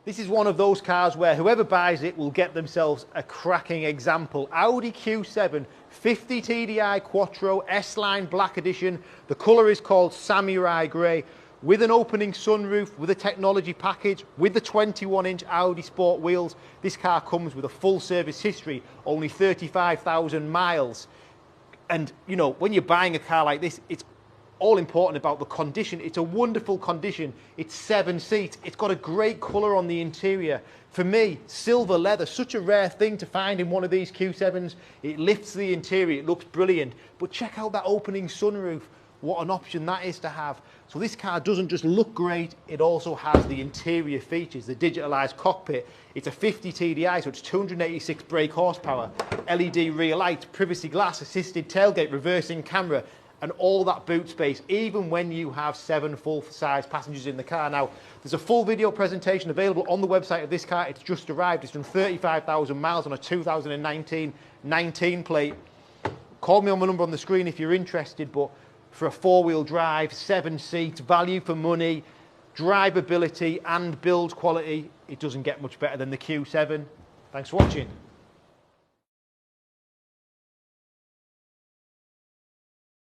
This is one of those cars where whoever buys it will get themselves a cracking example. Audi Q7 50 TDI Quattro S-Line Black Edition. The colour is called Samurai Grey, with an opening sunroof, with a technology package, with the 21-inch Audi Sport wheels. This car comes with a full service history, only 35,000 miles. And you know, when you're buying a car like this, it's all important about the condition. It's a wonderful condition. It's 7 seats. It's got a great colour on the interior. For me, silver leather, such a rare thing to find in one of these Q7s. It lifts the interior, it looks brilliant. But check out that opening sunroof. What an option that is to have. So this car doesn't just look great, it also has the interior features, the digitalised cockpit. It's a 50 TDI, so it's 286 brake horsepower, LED rear lights, privacy glass, assisted tailgate, reversing camera, and all that boot space, even when you have 7 full-size passengers in the car. Now, there's a full video presentation available on the website of this car. It's just arrived. It's done 35,000 miles on a 2019 19 plate. Call me on my number on the screen if you're interested, but for a 4-wheel drive, 7 seats, value for money, drivability and build quality, it doesn't get much better than the Q7. Thanks for watching.